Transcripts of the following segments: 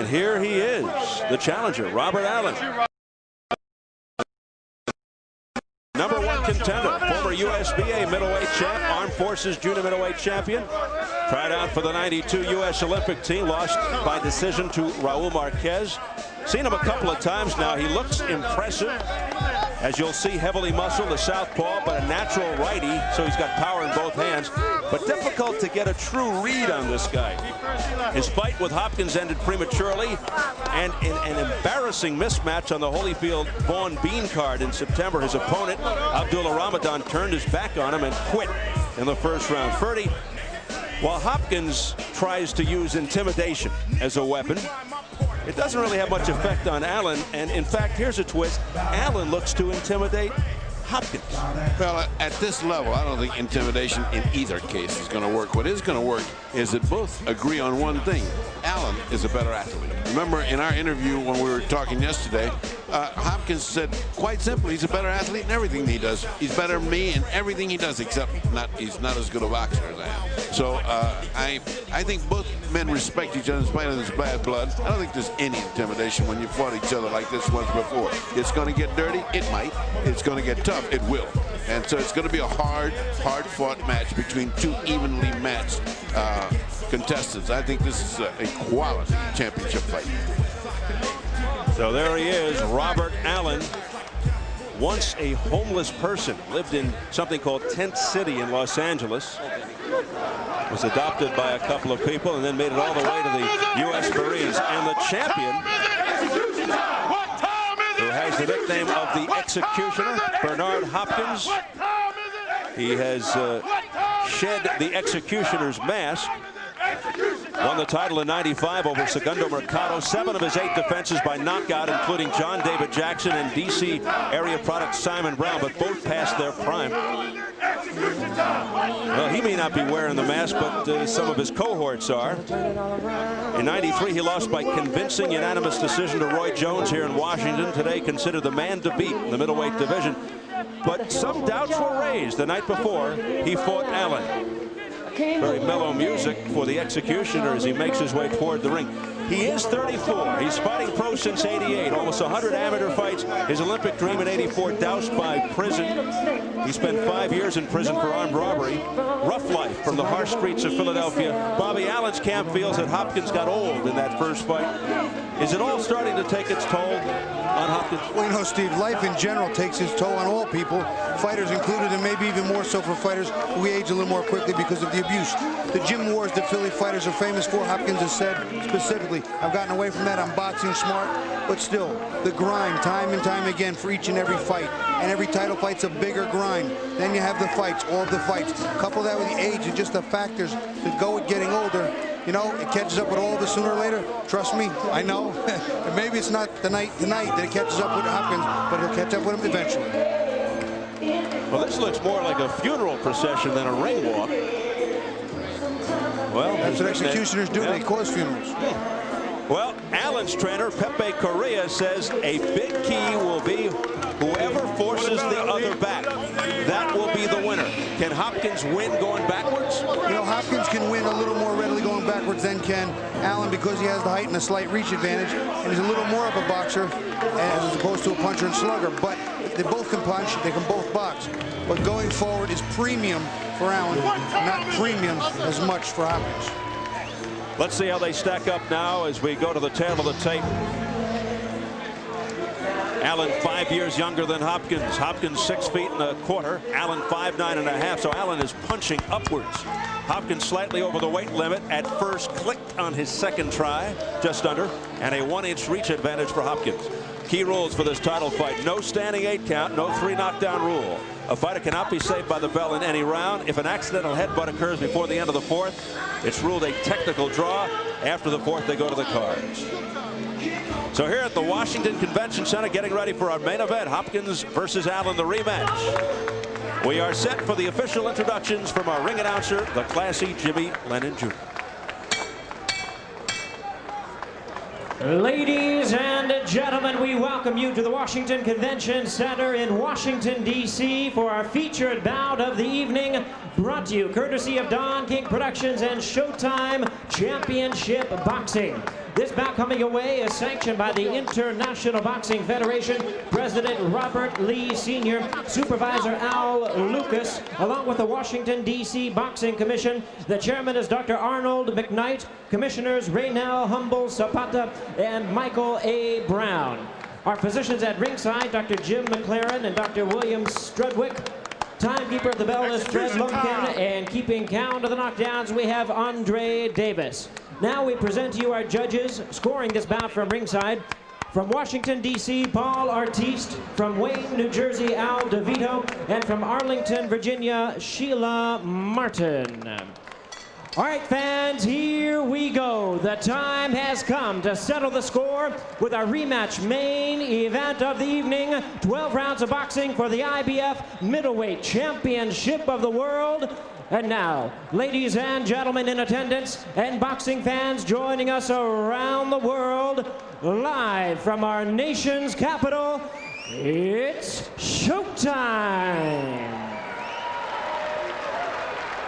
And here he is, the challenger, Robert Allen. #1 contender, former USBA middleweight champ, Armed Forces junior middleweight champion. Tried out for the '92 U.S. Olympic team, lost by decision to Raul Marquez. Seen him a couple of times now. He looks impressive. As you'll see, heavily muscled, a southpaw, but a natural righty, so he's got power in both hands. But difficult to get a true read on this guy. His fight with Hopkins ended prematurely, and in an embarrassing mismatch on the Holyfield Vaughn Bean card in September, his opponent, Abdullah Ramadan, turned his back on him and quit in the first round. Ferdy, while Hopkins tries to use intimidation as a weapon, it doesn't really have much effect on Allen. And in fact, here's a twist. Allen looks to intimidate Hopkins. Well, at this level, I don't think intimidation in either case is going to work. What is going to work is that both agree on one thing. Allen is a better athlete. Remember in our interview when we were talking yesterday, Hopkins said quite simply, he's a better athlete in everything he does. He's better than me in everything he does, except he's not as good a boxer as I am. So I think both men respect each other in spite of this bad blood. I don't think there's any intimidation when you fought each other like this once before. It's going to get dirty. It might. It's going to get tough. It will. And so it's going to be a hard-fought match between two evenly matched contestants. I think this is a quality championship fight. So there he is, Robert Allen, once a homeless person, lived in something called Tent City in Los Angeles, was adopted by a couple of people, and then made it all the way to the U.S. Marines. And the champion, who has the nickname of the Executioner, Bernard Hopkins. He has shed the Executioner's mask. Won the title in '95 over Segundo Mercado. 7 of his 8 defenses by knockout, including John David Jackson and D.C. area product Simon Brown, but both past their prime. Well, he may not be wearing the mask, but some of his cohorts are. In '93, he lost by convincing unanimous decision to Roy Jones here in Washington. Today, considered the man to beat in the middleweight division. But some doubts were raised the night before he fought Allen. Very mellow music for the Executioner as he makes his way toward the ring. He is 34. He's fighting pro since '88. Almost 100 amateur fights. His Olympic dream in '84 doused by prison. He spent 5 years in prison for armed robbery. Rough life from the harsh streets of Philadelphia. Bobby Allen's camp feels that Hopkins got old in that first fight. Is it all starting to take its toll on Hopkins? Well, you know, Steve, life in general takes its toll on all people, fighters included, and maybe even more so for fighters who age a little more quickly because of the abuse. The gym wars that Philly fighters are famous for, Hopkins has said specifically, I've gotten away from that, I'm boxing smart, but still, the grind, time and time again for each and every fight, and every title fight's a bigger grind. Then you have the fights, all of the fights. Couple that with the age and just the factors that go with getting older. You know, it catches up with all of us sooner or later. Trust me, I know. And maybe it's not tonight that it catches up with Hopkins, but it'll catch up with him eventually. Well, this looks more like a funeral procession than a ring walk. Well, that's what executioners do. Yeah. They cause funerals. Well, Allen's trainer, Pepe Correa, says a big key will be whoever forces the other back. That will be the winner. Can Hopkins win going backwards? You know, Hopkins can win a little more readily going backwards than can Allen because he has the height and a slight reach advantage, and he's a little more of a boxer as opposed to a puncher and slugger. But they both can punch, they can both box. But going forward is premium for Allen, not premium as much for Hopkins. Let's see how they stack up now as we go to the tail of the tape. Allen 5 years younger than Hopkins. Hopkins 6 feet and a quarter. Allen 5'9½". So Allen is punching upwards. Hopkins slightly over the weight limit at first, clicked on his second try, just under, and a 1-inch reach advantage for Hopkins. Key rules for this title fight: no standing 8 count, no 3 knockdown rule. A fighter cannot be saved by the bell in any round. If an accidental headbutt occurs before the end of the 4th, it's ruled a technical draw. After the 4th, they go to the cards. So here at the Washington Convention Center, getting ready for our main event, Hopkins versus Allen, the rematch. We are set for the official introductions from our ring announcer, the classy Jimmy Lennon Jr. Ladies and gentlemen, we welcome you to the Washington Convention Center in Washington, D.C. for our featured bout of the evening, brought to you courtesy of Don King Productions and Showtime Championship Boxing. This bout coming away is sanctioned by the International Boxing Federation, President Robert Lee Sr., Supervisor Al Lucas, along with the Washington, D.C. Boxing Commission. The chairman is Dr. Arnold McKnight, commissioners Raynell Humble Zapata and Michael A. Brown. Our physicians at ringside, Dr. Jim McLaren and Dr. William Strudwick. Timekeeper of the bell is Fred Lumpkin, and keeping count of the knockdowns, we have Andre Davis. Now we present to you our judges scoring this bout from ringside. From Washington, D.C., Paul Artiste. From Wayne, New Jersey, Al DeVito. And from Arlington, Virginia, Sheila Martin. All right, fans, here we go. The time has come to settle the score with our rematch main event of the evening. 12 rounds of boxing for the IBF Middleweight Championship of the World. And now, ladies and gentlemen in attendance and boxing fans joining us around the world, live from our nation's capital, it's showtime.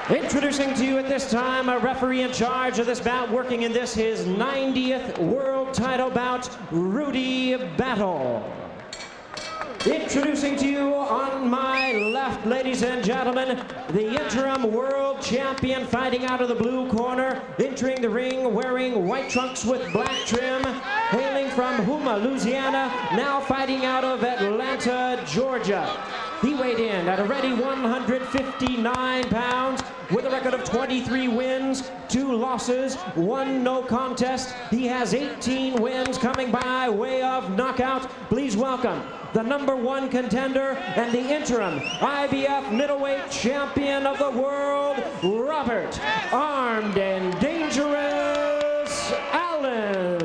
Introducing to you at this time a referee in charge of this bout, working in this his 90th world title bout, Rudy Battle. Introducing to you on my left, ladies and gentlemen, the interim world champion fighting out of the blue corner, entering the ring wearing white trunks with black trim, hailing from Houma, Louisiana, now fighting out of Atlanta, Georgia. He weighed in at a ready 159 pounds with a record of 23 wins, 2 losses, 1 no contest. He has 18 wins coming by way of knockout. Please welcome the #1 contender and the interim IBF middleweight champion of the world, Robert Armed and Dangerous Allen.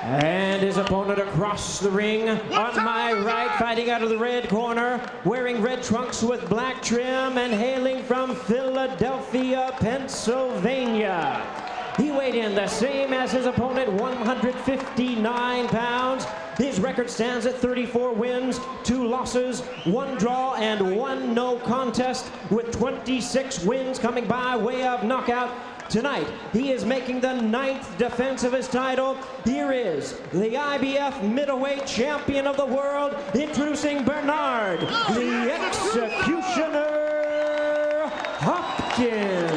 And his opponent across the ring on my right, fighting out of the red corner, wearing red trunks with black trim and hailing from Philadelphia, Pennsylvania. He weighed in the same as his opponent, 159 pounds. His record stands at 34 wins, 2 losses, 1 draw, and 1 no contest, with 26 wins coming by way of knockout. Tonight, he is making the 9th defense of his title. Here is the IBF middleweight champion of the world, introducing Bernard, the Executioner Hopkins.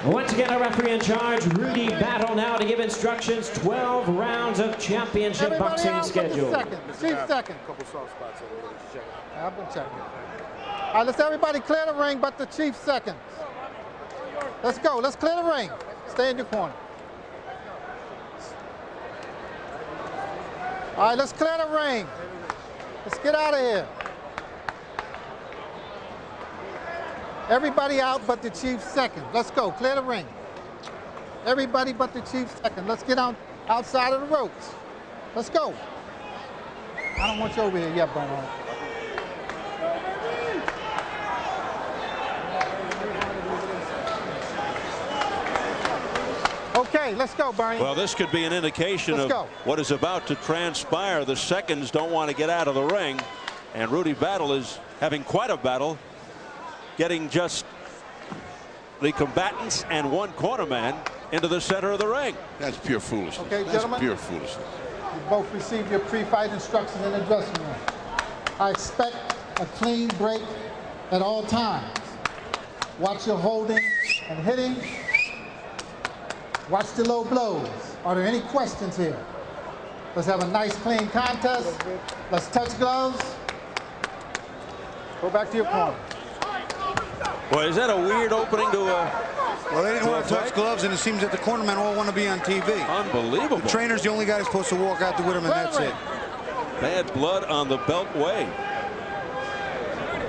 Once again, our referee in charge, Rudy Battle, now to give instructions. 12 rounds of championship boxing schedule. Chief second. Couple soft spots over there. Check it. I've been checking. All right, let's everybody clear the ring but the chief seconds. Let's go. Let's clear the ring. Stay in your corner. All right, let's clear the ring. Let's get out of here. Everybody out but the chief second. Let's go. Clear the ring. Everybody but the chief second. Let's get outside of the ropes. Let's go. I don't want you over here yet, Bernard. Okay, let's go, Bernie. Well, this could be an indication of what is about to transpire. The seconds don't want to get out of the ring, and Rudy Battle is having quite a battle, getting just the combatants and 1 cornerman into the center of the ring. That's pure foolishness. Okay, that's gentlemen, pure foolishness. You both received your pre-fight instructions in the dressing room. I expect a clean break at all times. Watch your holding and hitting. Watch the low blows. Are there any questions here? Let's have a nice, clean contest. Let's touch gloves. Go back to your corner. Boy, is that a weird opening to a... Well, they didn't want to touch gloves, and it seems that the cornermen all want to be on TV. Unbelievable. The trainer's the only guy who's supposed to walk out with him, and that's it. Bad blood on the beltway.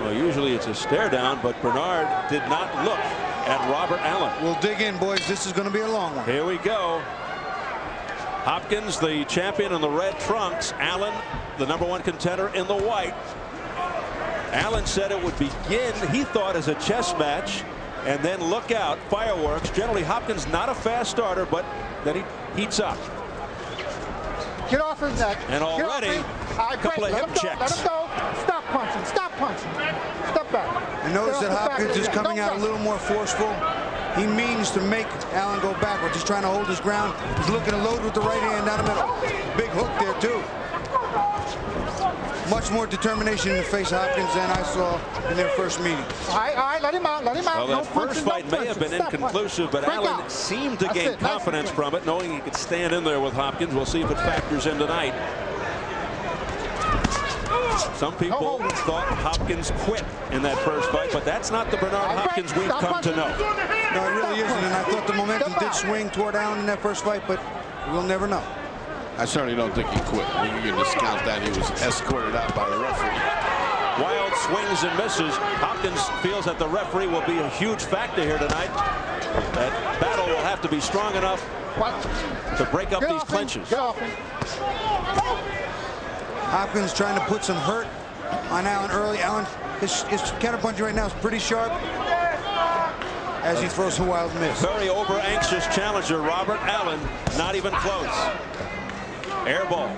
Well, usually it's a stare down, but Bernard did not look at Robert Allen. We'll dig in, boys. This is going to be a long one. Here we go. Hopkins, the champion in the red trunks. Allen, the #1 contender, in the white. Allen said it would begin, he thought, as a chess match, and then look out, fireworks. Generally, Hopkins not a fast starter, but then he heats up. Get off his neck. And already, a couple of hip checks. Let him go. Stop punching. Stop punching. Step back. And notice that Hopkins is coming out a little more forceful. He means to make Allen go backwards. He's trying to hold his ground. He's looking to load with the right hand down the middle. Big hook there, too. Much more determination in the face of Hopkins than I saw in their first meeting. All right, let him out, let him out. Well, that first fight may have been inconclusive, but Allen seemed to gain confidence from it, knowing he could stand in there with Hopkins. We'll see if it factors in tonight. Some people thought Hopkins quit in that first fight, but that's not the Bernard Hopkins we've come to know. No, it really isn't, and I thought the momentum did swing toward Allen in that first fight, but we'll never know. I certainly don't think he quit. I think you can discount that. He was escorted out by the referee. Wild swings and misses. Hopkins feels that the referee will be a huge factor here tonight. That battle will have to be strong enough to break up these clinches. Hopkins trying to put some hurt on Allen early. Allen, his counterpunch right now is pretty sharp as he throws a wild miss. Very over-anxious challenger, Robert Allen, not even close. Air ball.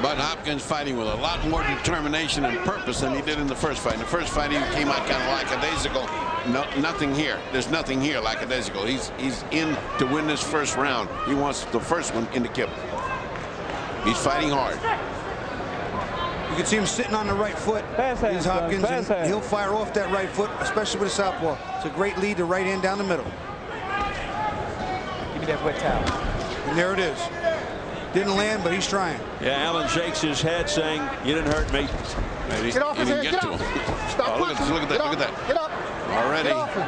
But Hopkins fighting with a lot more determination and purpose than he did in the first fight. In the first fight, he came out kind of lackadaisical. No, nothing here. There's nothing here lackadaisical. He's in to win this first round. He wants the first one in the kibble. He's fighting hard. You can see him sitting on the right foot. He's Hopkins, and he'll fire off that right foot, especially with a southpaw. It's a great lead to right hand down the middle. Give me that wet towel. And there it is. Didn't land, but he's trying. Yeah, Allen shakes his head, saying, "You didn't hurt me." Get off his head. Get up. Stop. Look at that. Look at that. Get up. Already. Get off him.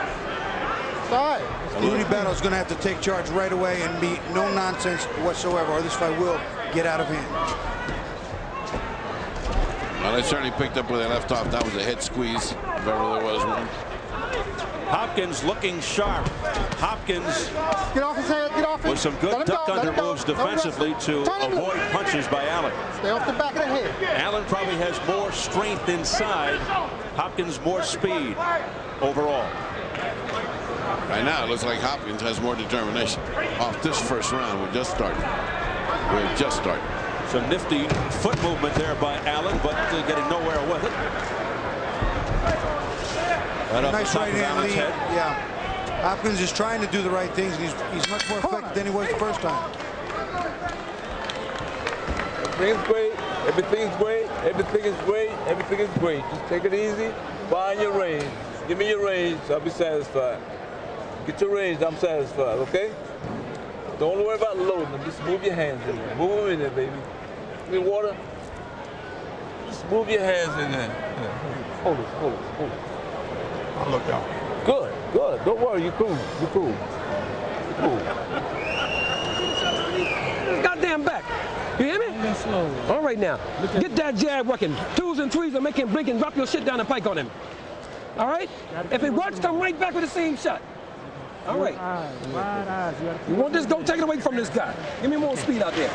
Sorry. Rudy Battle is going to have to take charge right away and be no nonsense whatsoever, or this fight will get out of hand. Well, they certainly picked up where they left off. That was a head squeeze, if ever there was one. Hopkins looking sharp. Hopkins Get off his head. Get off him. with some good duck under moves defensively to avoid punches by Allen. Stay off the back of the head. Allen probably has more strength inside. Hopkins more speed overall. Right now, it looks like Hopkins has more determination. Off this first round, we're just starting. We're just starting. Some nifty foot movement there by Allen, but getting nowhere with it. Right Nice right hand lead. Yeah. Hopkins is trying to do the right things, and he's much more effective than he was the first time. Everything's great. Everything's great. Everything is great. Everything is great. Just take it easy. Find your range. Give me your range. I'll be satisfied. Get your range. I'm satisfied. Okay? Don't worry about loading them. Just move your hands in there. Move them in there, baby. Give me water. Just move your hands in there. Yeah. Hold it. Hold it. Hold it. I'll look out. Good. Good. Don't worry. You're cool. You're cool. You're cool. Goddamn back. You hear me? All right now. Get that jab working. 2s and 3s and make him blink and drop your shit down the pike on him. All right? If it works, come right back with the same shot. All right. You want this? Don't take it away from this guy. Give me more speed out there.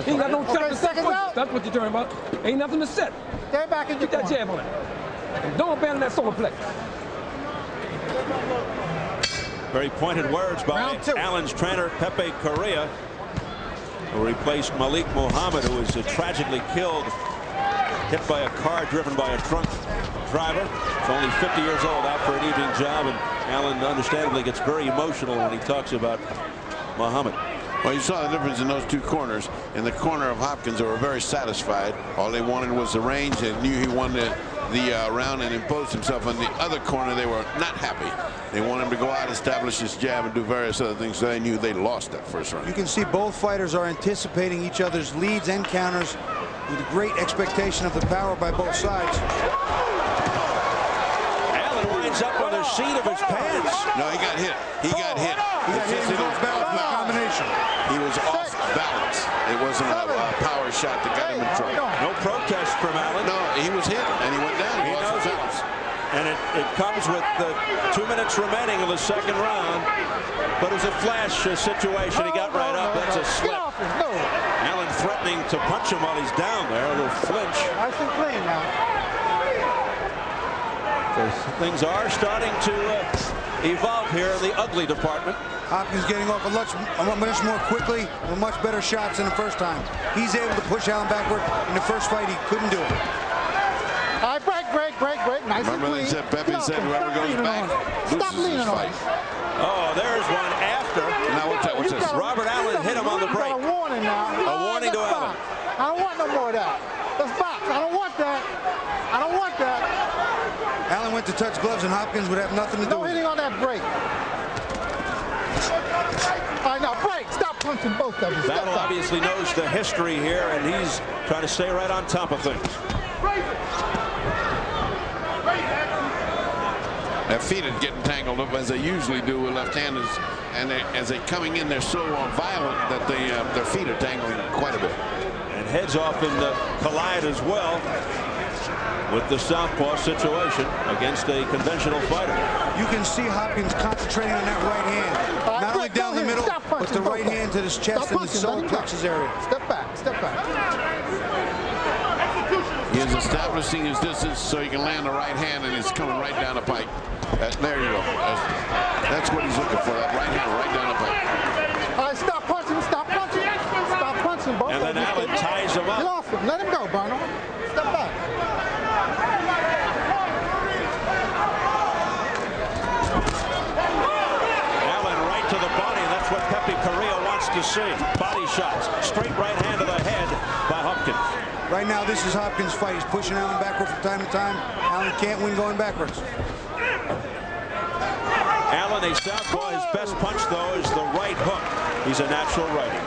He ain't got no trap to set. That's what you're talking about. Ain't nothing to set. Stay back in your Get that jab on him. And don't abandon that solar plexus. Very pointed words by Allen's trainer, Pepe Correa, who replaced Malik Muhammad, who was tragically killed, hit by a car driven by a drunk driver. He's only 50 years old, out for an evening job, and Allen understandably gets very emotional when he talks about Muhammad. Well, you saw the difference in those two corners. In the corner of Hopkins, they were very satisfied. All they wanted was the range. They knew he won the round and imposed himself. On the other corner, they were not happy. They wanted him to go out, establish his jab, and do various other things. So they knew they lost that first round. You can see both fighters are anticipating each other's leads and counters with a great expectation of the power by both sides. Allen winds up on the seat of his pants. No, he got hit. He got hit. He got hit in both balance in the combination. He was off balance. It wasn't a power shot that got him in trouble. No protest from Allen. No, he was hit and he went down. He lost his balance. And it comes with 2 minutes remaining in the second round. But it was a flash situation. He got right up. That's a slip. Allen threatening to punch him while he's down there. A little flinch. Nice and clean now. So things are starting to evolve here in the ugly department. Hopkins getting off much more quickly with much better shots than the first time. He's able to push Allen backward. In the first fight, he couldn't do it. All right, break. He said whoever goes back loses his fight. Oh, there's one after. Now what's this? Robert Allen hit him on the break. A warning now. A warning to Allen. I don't want no more of that. Let's box. I don't want that. I don't want that. Allen went to touch gloves, and Hopkins would have nothing to do No with it. hitting on that break. All right, now break. Stop punching both of you. Battle obviously knows the history here, and he's trying to stay right on top of things. Their feet are getting tangled up as they usually do with left-handers, and as they're coming in, they're so violent that their feet are tangling quite a bit. And heads off in the collide as well with the southpaw situation against a conventional fighter. You can see Hopkins concentrating on that right hand. Not only down the middle, but the right hand to his chest and the solar plexus area. Step back, step back. He is establishing his distance so he can land the right hand, and he's coming right down the pike. There you go. That's what he's looking for, that right hand right down the pike. All right, stop punching, stop punching. Stop punching, both And then Allen ties him Get up. off him. Let him go, Barnum. Step back. Allen right to the body, and that's what Pepe Carrillo wants to see. Body shots, straight right hand to the head by Hopkins. Right now, this is Hopkins' fight. He's pushing Allen backward from time to time. Allen can't win going backwards. Allen, a southpaw, his best punch, though, is the right hook. He's a natural righty.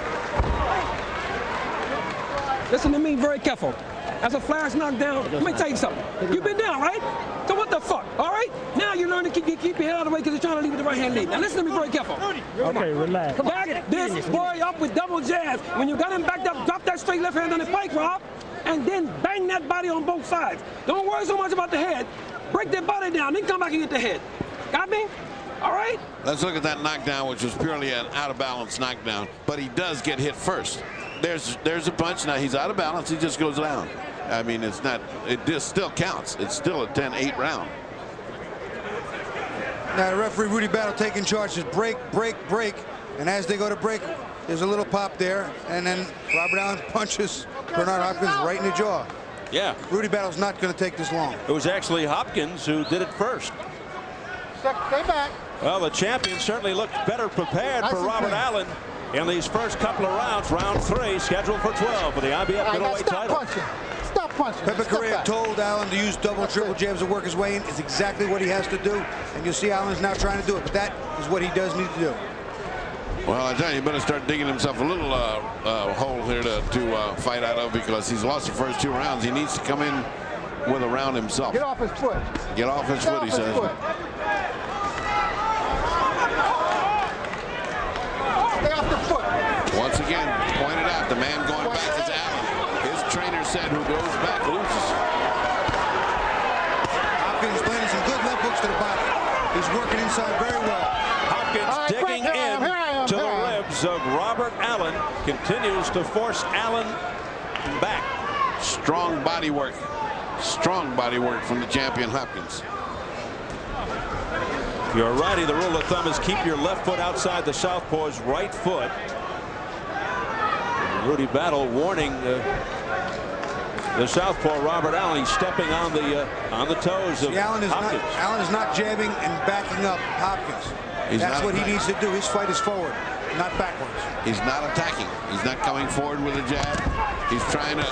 Listen to me very careful. As a flash knockdown, let me tell you something. You've been down, right? So what the fuck, all right? Now you learn to keep your head out of the way because you're trying to leave with the right hand lead. Now listen to me very careful. Okay, relax. Back this boy up with double jabs. When you got him backed up, drop that straight left hand on the pike, Rob, and then bang that body on both sides. Don't worry so much about the head. Break that body down, then come back and get the head. Got me? All right? Let's look at that knockdown, which was purely an out-of-balance knockdown, but he does get hit first. There's a punch. Now he's out of balance. He just goes down. I mean, it's not. It just still counts. It's still a 10-8 round. Now the referee Rudy Battle taking charge. Says break, break, break, and as they go to break, there's a little pop there, and then Robert Allen punches Bernard Hopkins right in the jaw. Yeah. Rudy Battle's not going to take this long. It was actually Hopkins who did it first. Stay back. Well, the champion certainly looked better prepared for Robert Allen in these first couple of rounds. Round 3 scheduled for 12 for the IBF middleweight title. Punching. Stop punching. Pepe Carrillo told Allen to use double, triple jabs to work his way in. It's exactly what he has to do, and you'll see Allen's now trying to do it, but that is what he does need to do. Well, I tell you, he better start digging himself a little hole here to fight out of, because he's lost the first 2 rounds. He needs to come in with a round himself. Get off his foot. Get off his foot, he says. Stay off the foot. Once again, pointed out, the man going back is Allen. His trainer said who goes back loses. Hopkins landing some good left hooks to the body. He's working inside very well. Hopkins digging in to the ribs of Robert Allen. Continues to force Allen back. Strong body work. Strong body work from the champion Hopkins. If you're a righty, the rule of thumb is keep your left foot outside the southpaw's right foot. Rudy Battle warning the southpaw Robert Allen. He's stepping on the toes of Hopkins. Allen is not jabbing and backing up Hopkins. That's what he needs to do. His fight is forward, not backwards. He's not attacking. He's not coming forward with a jab. He's trying to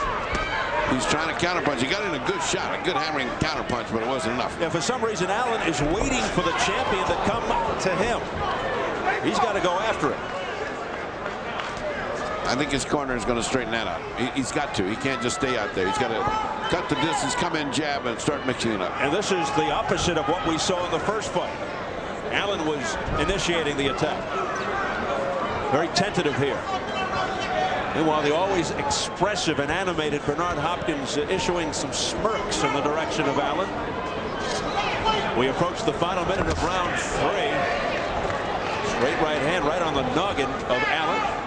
counterpunch. He got in a good shot, a good hammering counterpunch, but it wasn't enough. Yeah, for some reason, Allen is waiting for the champion to come to him. He's got to go after it. I think his corner is going to straighten that out. He's got to. He can't just stay out there. He's got to cut the distance, come in, jab, and start mixing it up. And this is the opposite of what we saw in the first fight. Allen was initiating the attack. Very tentative here. Meanwhile, the always expressive and animated Bernard Hopkins issuing some smirks in the direction of Allen. We approach the final minute of round 3. Straight right hand right on the noggin of Allen.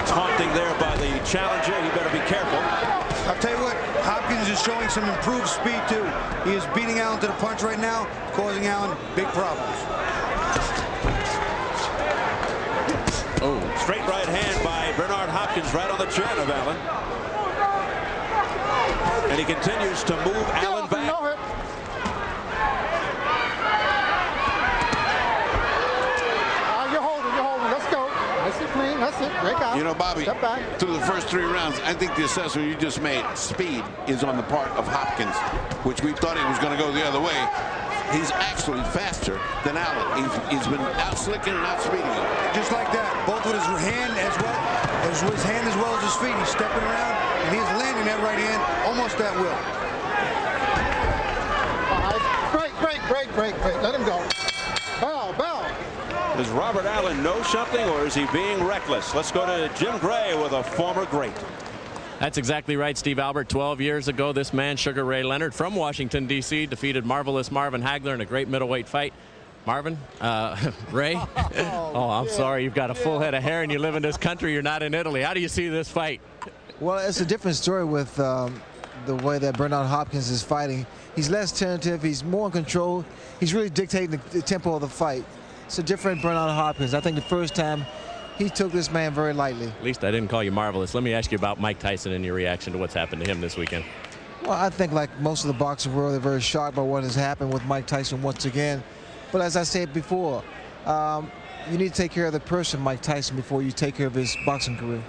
Taunting there by the challenger. You better be careful. I'll tell you what, Hopkins is showing some improved speed too. He is beating Allen to the punch right now, causing Allen big problems. Oh, straight right hand by Bernard Hopkins right on the chin of Allen. And he continues to move Allen back. it. Break out. You know, Bobby, Step back. through the first 3 rounds, I think the assessment you just made, speed is on the part of Hopkins, which we thought he was going to go the other way. He's actually faster than Allen. He's been out slicking and out speeding him. Just like that, both with his hand as well as his feet. He's stepping around and he's landing that right hand almost at will. Break. Let him go. Bell. Does Robert Allen know something, or is he being reckless? Let's go to Jim Gray with a former great. That's exactly right, Steve Albert. 12 years ago, this man, Sugar Ray Leonard, from Washington, D.C., defeated marvelous Marvin Hagler in a great middleweight fight. Marvin, Ray, I'm sorry, you've got a full head of hair and you live in this country. You're not in Italy. How do you see this fight? Well, it's a different story with the way that Bernard Hopkins is fighting. He's less tentative. He's more in control. He's really dictating the tempo of the fight. It's a different Bernard Hopkins. I think the first time he took this man very lightly. At least I didn't call you marvelous. Let me ask you about Mike Tyson and your reaction to what's happened to him this weekend. Well, I think like most of the boxing world, they're very shocked by what has happened with Mike Tyson once again. But as I said before, you need to take care of the person, Mike Tyson, before you take care of his boxing career.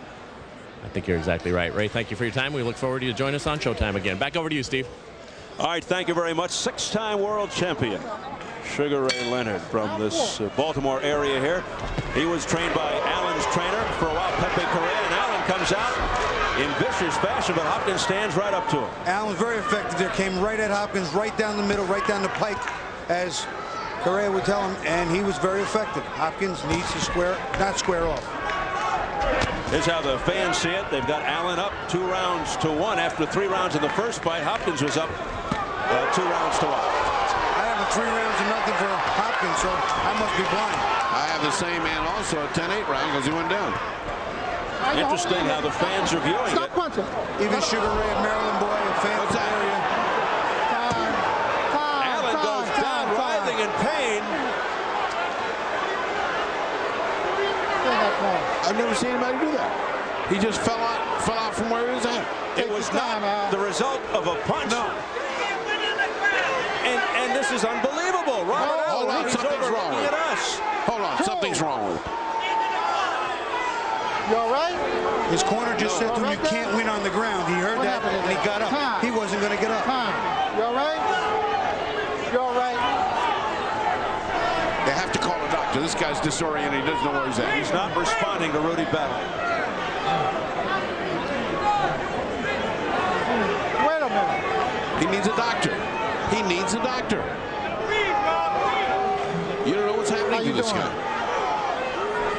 I think you're exactly right. Ray, thank you for your time. We look forward to you to join us on Showtime again. Back over to you, Steve. All right, thank you very much. 6-time world champion Sugar Ray Leonard from this Baltimore area here. He was trained by Allen's trainer for a while, Pepe Correa, and Allen comes out in vicious fashion, but Hopkins stands right up to him. Allen was very effective there. Came right at Hopkins, right down the middle, right down the pike, as Correa would tell him, and he was very effective. Hopkins needs to not square off. Here's how the fans see it. They've got Allen up 2-1 after 3 rounds in the first fight. Hopkins was up 2-1. I have a 3 rounds to nothing for Hopkins, so I must be blind. I have the same man also, a 10-8 round, because he went down. Interesting how the fans are viewing it. Punching. Even Sugar Ray, a Maryland boy, a fan of the area. Allen goes down, writhing in pain. I've never seen anybody do that. He just fell out from where he was at. It was not the result of a punch. No. And this is unbelievable. Robert Allen, he's over looking at us. Hold on, something's wrong with him. You all right? His corner just said to him, you can't win on the ground. He heard that, and he got up. He wasn't going to get up. You all right? You all right? They have to call a doctor. This guy's disoriented. He doesn't know where he's at. He's not responding to Rudy Battle. Wait a minute. He needs a doctor. He needs a doctor. You don't know what's happening to this guy.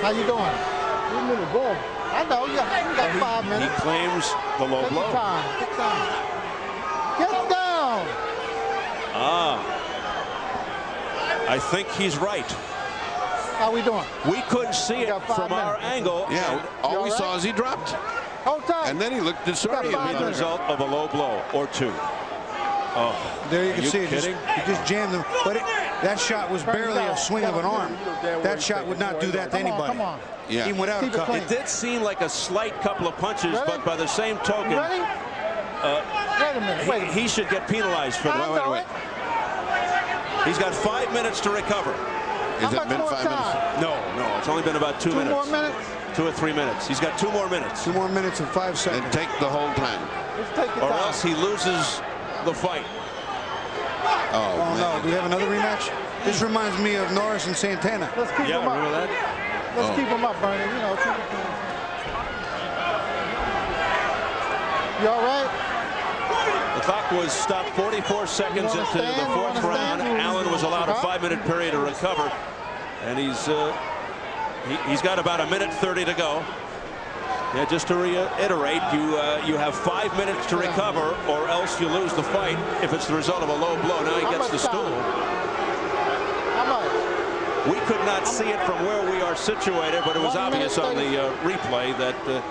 How you doing? You little boy. I know. You got 5 minutes. He claims the low blow. Get down. Get down. I think he's right. How we doing? We couldn't see it from our angle. Yeah, all we saw is he dropped. Hold tight. And then he looked disoriented. It'd be the result of a low blow or 2. Oh, there you can see it. Kidding? He just jammed him. But that shot was barely a swing of an arm. That shot would not do that to anybody. Come on. Yeah. Even without a cut. It did seem like a slight couple of punches, but by the same token, Ready? Wait a minute. he should get penalized for that. Wait. He's got 5 minutes to recover. Has it been 5 minutes? No, it's only been about 2 minutes. 2 more minutes? 2 or 3 minutes. He's got 2 more minutes. 2 more minutes and 5 seconds. Then take the whole time. Let's take your Or time. else he loses the fight. Oh, no. Do we have another rematch? This reminds me of Norris and Santana. Let's keep him up. Remember that? Let's keep him up, Bernie. You know, you all right? The clock was stopped 44 seconds into the 4th round. Allen was allowed a 5-minute period to recover, and he's got about 1:30 to go. Yeah, just to reiterate, you have 5 minutes to recover, or else you lose the fight if it's the result of a low blow. Now he gets the stool. How much? We could not see it from where we are situated, but it was obvious on the replay that a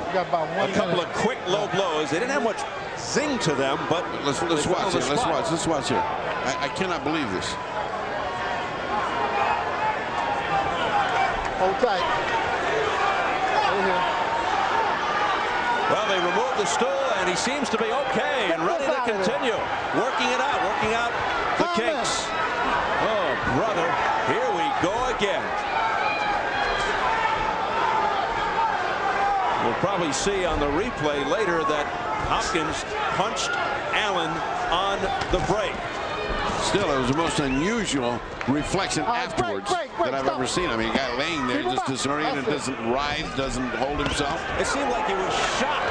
couple of quick low blows. They didn't have much zing to them, but let's watch it. Let's watch it. I cannot believe this. Hold tight. Over here. Well, they removed the stool, and he seems to be okay and ready to continue. Working out the kinks. Oh, brother, here we go again. probably see on the replay later that Hopkins punched Allen on the break. Still, it was the most unusual reflection afterwards that I've ever seen. I mean, a guy laying there just disoriented, doesn't rise, doesn't hold himself. It seemed like he was shot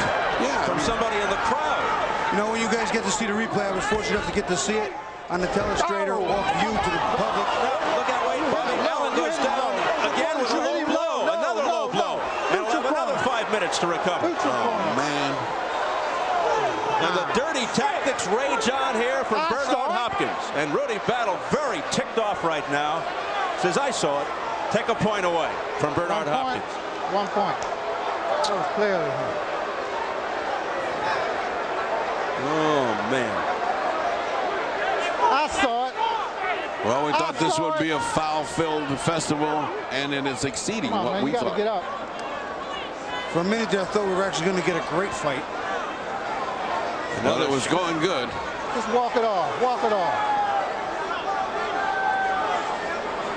from somebody in the crowd. You know, when you guys get to see the replay, I was fortunate enough to get to see it on the telestrator off view to the public. Look at Wade Bobby. Allen goes down again with a low blow, another low blow. And we'll have another 5 minutes to recover. Oh, man. And the dirty tactics rage on here from Bernard Hopkins. And Rudy Battle very ticked off right now. Says, I saw it. Take a point away from Bernard Hopkins. 1 point. That was clearly him. Oh, man. I saw it. Well, we thought this would be a foul-filled festival, and it is exceeding what we thought. Get up. For a minute there, I thought we were actually going to get a great fight. Well, it was going good. Just walk it off. Walk it off.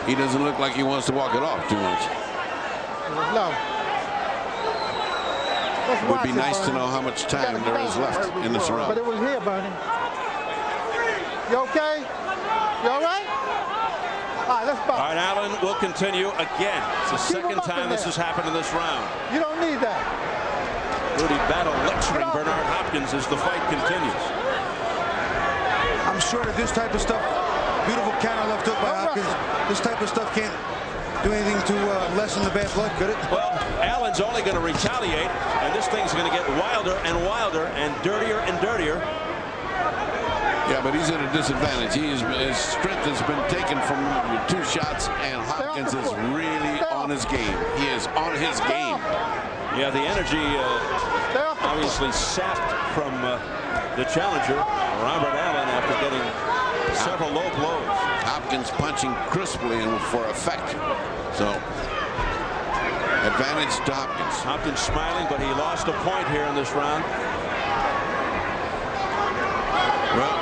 He doesn't look like he wants to walk it off too much. No. It would be nice to know how much time there is left in this round. But it was here, Bernie. You okay? You all right? All right, let's box. All right, Allen will continue again. It's the second time this has happened in this round. You don't need that. Rudy Battle lecturing Bernard Hopkins as the fight continues. I'm sure that this type of stuff, beautiful counter left hook by Hopkins, this type of stuff can't do anything to lessen the bad blood, could it? Well, Allen's only going to retaliate, and this thing's going to get wilder and wilder and dirtier and dirtier. Yeah, but he's at a disadvantage. His strength has been taken from 2 shots, and Hopkins is really on his game. He is on his game. Yeah, the energy obviously sapped from the challenger, Robert Allen, after getting several low blows. Hopkins punching crisply and for effect. So, advantage to Hopkins. Hopkins smiling, but he lost a point here in this round. Well,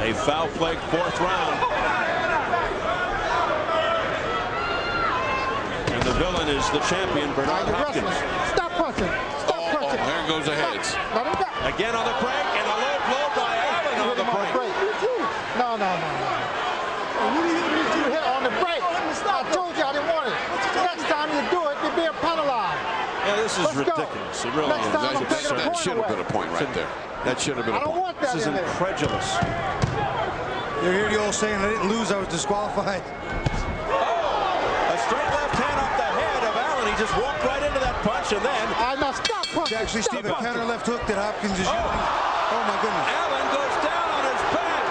a foul-plagued 4th round. And the villain is the champion, Bernard Hopkins. Stop punching. Stop punching. There goes the heads. Again on the break, and a low blow by Allen on the break. No. You hit on the break. I told you I didn't want it. Next time you do it, you're being penalized. Yeah, this is ridiculous. It really is. That should have been a point right there. That should have been a point. This is incredulous. You hear the old saying, I didn't lose, I was disqualified. A straight left hand off the head of Allen. He just walked right into that punch, and then... Stop punching. Actually, Steve, a counter left hook that Hopkins is using. Oh, my goodness. Allen goes down on his back.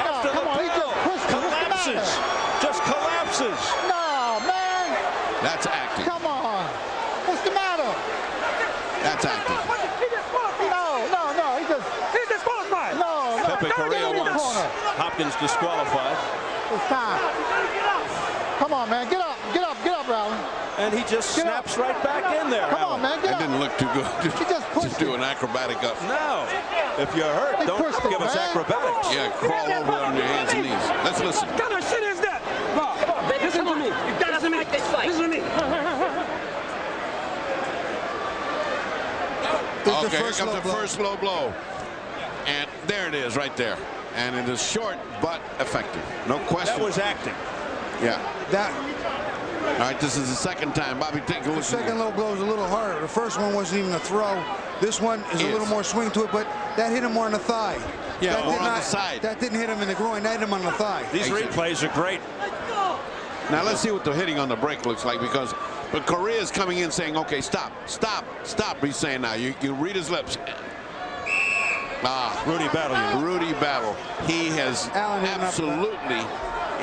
After the bell. Collapses. Just collapses. No, man. That's acting. Come on. What's the matter? That's acting. No. He's disqualified. No. Pepe Correa wants Hopkins disqualified. It's time. Come on, man. Get up, Allen. And he just snaps right back in there. Come on, man. Get up. It didn't look too good to do an acrobatic up. No. If you're hurt, don't give us acrobatics. Yeah, crawl over on your hands and knees. Let's listen. What kind of shit is that? Bob, listen to me. You got to make this fight. Listen to me. Okay, here comes the first low blow. And there it is right there. And it is short but effective. No question. That was acting. Yeah. All right, this is the second time. Bobby, take a look. The second low blow is a little harder. The first one wasn't even a throw. This one is a little more swing to it, but that hit him more on the thigh. Yeah, more on the side. That didn't hit him in the groin. That hit him on the thigh. These replays are great. Now let's see what the hitting on the break looks like, because Correa is coming in saying, okay, stop. He's saying now, you read his lips. Rudy Battle. Rudy Battle. He has absolutely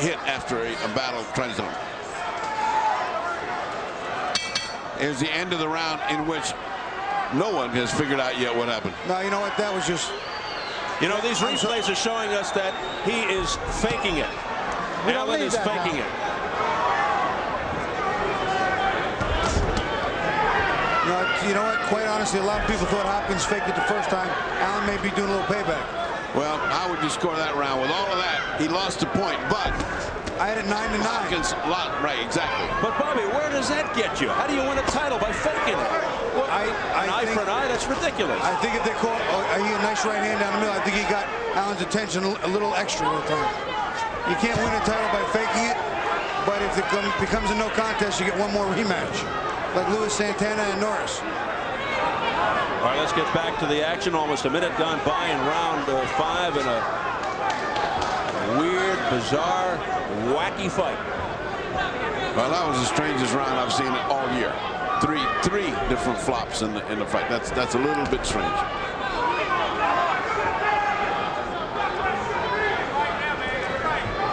hit after a battle tries to. Here's the end of the round in which no one has figured out yet what happened. No, you know what? That was just... You know, these replays are showing us that he is faking it. Allen is faking it. You know what? Quite honestly, a lot of people thought Hopkins faked it the first time. Allen may be doing a little payback. Well, how would you score that round? With all of that, he lost the point, but I had it 9-9. Hopkins, right, exactly. But Bobby, where does that get you? How do you win a title by faking it? Well, an eye for an eye, that's ridiculous. I think if they caught he had a nice right hand down the middle, I think he got Allen's attention a little extra at the time. You can't win a title by faking it, but if it becomes a no contest, you get one more rematch, like Lewis, Santana, and Norris. All right, let's get back to the action. Almost a minute gone by in round 5 in a weird, bizarre, wacky fight. Well, that was the strangest round I've seen all year. Three different flops in the fight. That's a little bit strange.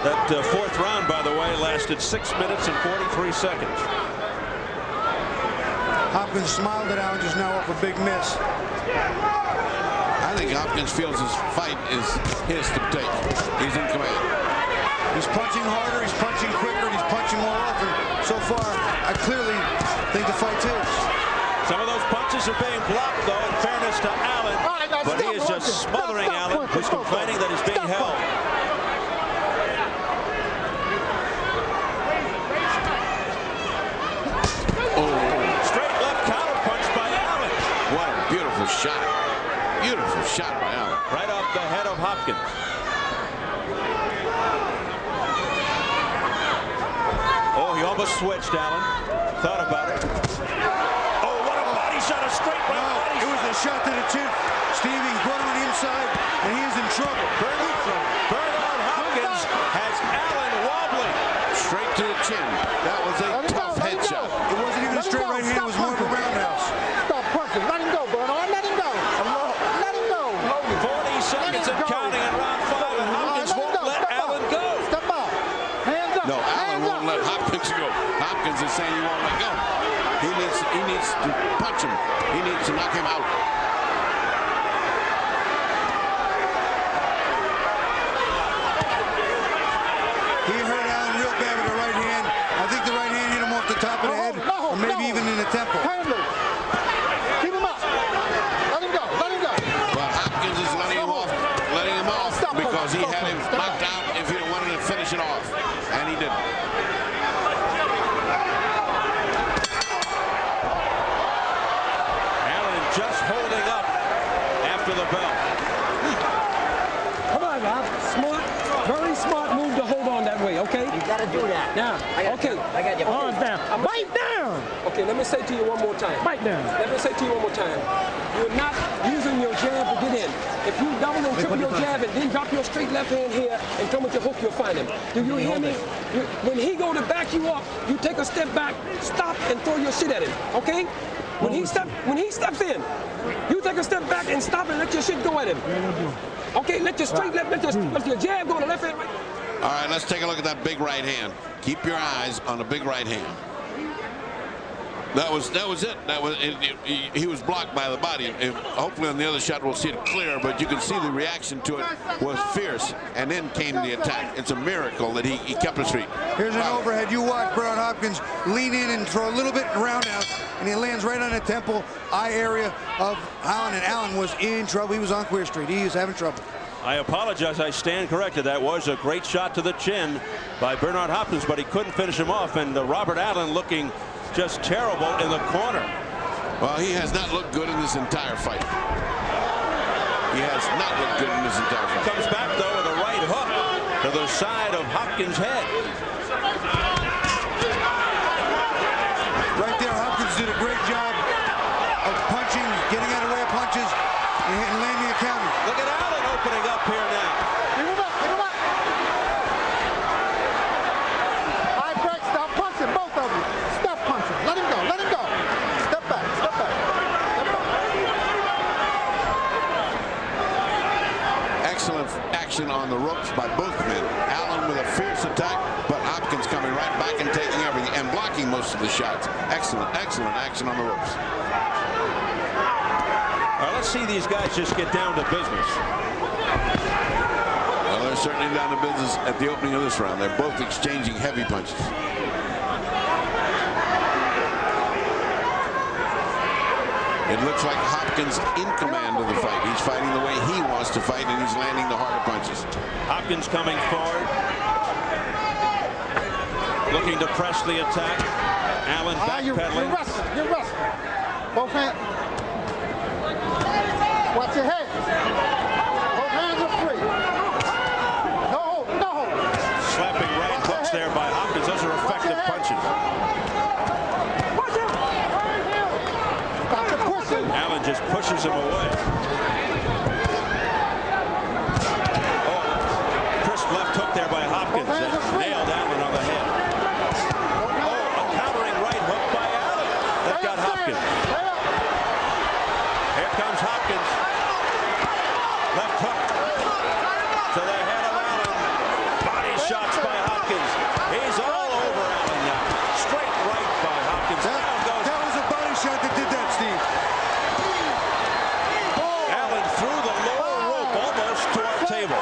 That fourth round, by the way, lasted 6 minutes and 43 seconds. Hopkins smiled at Allen just now off a big miss. I think Hopkins feels his fight is his to take. He's in command. He's punching harder, he's punching quicker, and he's punching more often. So far, I clearly think the fight's his. Some of those punches are being blocked, though, in fairness to Allen. But he is just smothering Allen, who's complaining that he's being held. Straight left counter punch by Allen. What a beautiful shot. Beautiful shot by Allen. Right off the head of Hopkins. Oh, he almost switched, Allen. Thought about it. Oh, what a body shot. A straight right body shot. It was a shot to the chin. Steve, he's going on the inside, and he is in trouble. Bernard Hopkins has Allen wobbling. Straight to the chin. That was a tough headshot. It wasn't even a straight right hand. It was more of a roundhouse. Stop punching. Let him go, Bernard. Let him go. Let him go. 40 seconds and counting in round 5, and Hopkins won't let Allen go. Step out. Hands up. No, Allen won't let Hopkins go. Hopkins is saying he won't let go. He needs to punch him. He needs to knock him out. He hurt Allen real bad with the right hand. I think the right hand hit him off the top of the head, or maybe even in the temple. Hand loose. Keep him up. Let him go. Let him go. But Hopkins is letting him off because he had him knocked out if he wanted to finish it off, and he didn't. Allen just holding up after the bell. Come on, Rob. Smart, very smart move to hold on that way, okay? You gotta do that. Now, okay. I got you. Arms down. Bite down. Okay, let me say to you one more time. Bite down. Let me say to you one more time. You're not using your jab to get in. If you double and triple your jab and then drop your straight left hand here and come with your hook, you'll find him. Do you hear me? When he go to back you up, you take a step back, stop, and throw your shit at him, okay? When he steps in, you take a step back and stop and let your shit go at him. Okay, let your straight left, let your jab go to left hand, right. All right, let's take a look at that big right hand. Keep your eyes on the big right hand. That was it. He was blocked by the body. Hopefully on the other shot we'll see it clear, but you can see the reaction to it was fierce, and then came the attack. It's a miracle that he kept his feet. Here's an overhead. You watch Bernard Hopkins lean in and throw a little bit roundhouse, and he lands right on the temple eye area of Allen, and Allen was in trouble. He was on Queer Street. He was having trouble. I apologize. I stand corrected. That was a great shot to the chin by Bernard Hopkins, but he couldn't finish him off, and Robert Allen looking just terrible in the corner. Well, he has not looked good in this entire fight. He has not looked good in this entire fight. Comes back, though, with a right hook to the side of Hopkins' head. Right there, Hopkins did a great job of punching, getting out of the way of punches, and landing a counter. Look at Allen opening up here now. Keep him up. Keep him up. All right, Frank, stop punching, both of you. Stop punching. Let him go. Let him go. Step back. Step back. Step back. Excellent action on the ropes by both men. Allen with a fierce attack, but Hopkins coming right back and taking everything and blocking most of the shots. Excellent action on the ropes. All right, let's see these guys just get down to business. Well, they're certainly down to business at the opening of this round. They're both exchanging heavy punches. It looks like Hopkins in command of the fight. He's fighting the way he wants to fight, and he's landing the harder punches. Hopkins coming forward. looking to press the attack. Allen backpedaling. You're wrestling. Both hands. Watch your head. Both hands are free. No. Slapping right hooks there by Hopkins. Those are effective punches. Stop the pushing. Allen just pushes him away. Oh, crisp left hook there by Hopkins. That nailed Allen on the head. Oh, a countering right hook by Allen. That got Hopkins. Here comes Hopkins. Left hook to the head of Allen. Body shots by Hopkins. He's all over Allen now. Straight right by Hopkins. That was a body shot that did that, Steve. Allen threw the lower rope almost to our table.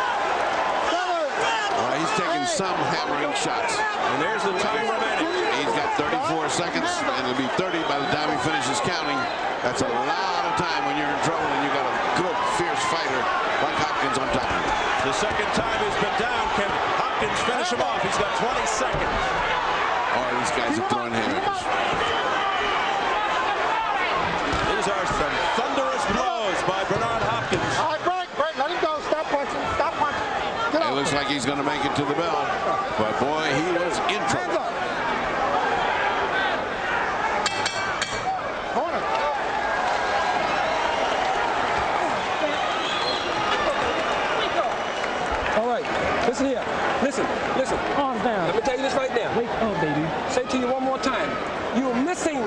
He's taking some hammering shots. And there's the time remaining. He's got 34 seconds, and it'll be 30 by the time he finishes counting. That's a lot of time when you're in trouble and you got a good, fierce fighter like Hopkins on top of you. The second time he's been down. Can Hopkins finish him off? He's got 20 seconds. Oh, these guys are throwing haymakers. These are some thunderous blows by Bernard Hopkins. All right, break. Let him go. Stop punching. It looks like he's going to make it to the bell, but boy, he was in trouble. Corner. All right, listen here. Listen. Calm down. Let me tell you this right now. Wake up, baby. Say it to you one more time. You're missing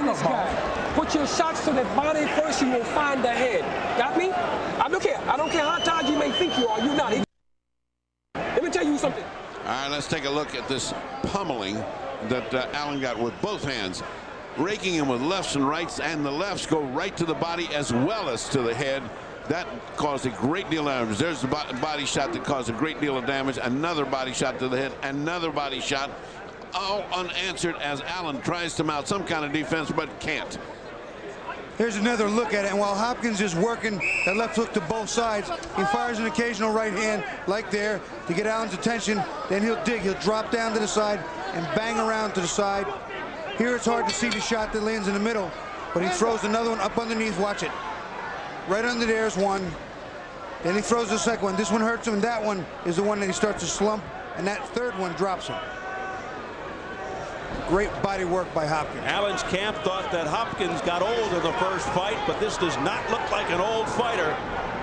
this guy. Put your shots to the body first, you will find the head. Got me? I don't care. I don't care how tired you may think you are. You're not. Let me tell you something. All right, let's take a look at this pummeling that Allen got with both hands. Raking him with lefts and rights, and the lefts go right to the body as well as to the head. That caused a great deal of damage. There's the body shot that caused a great deal of damage. Another body shot to the head. Another body shot. All unanswered as Allen tries to mount some kind of defense, but can't. Here's another look at it, and while Hopkins is working that left hook to both sides, he fires an occasional right hand like there to get Allen's attention. Then he'll dig. He'll drop down to the side and bang around to the side. Here it's hard to see the shot that lands in the middle, but he throws another one up underneath. Watch it. Right under there's one. Then he throws the second one. This one hurts him, and that one is the one that he starts to slump, and that third one drops him. Great body work by Hopkins. Allen's camp thought that Hopkins got old in the first fight, but this does not look like an old fighter.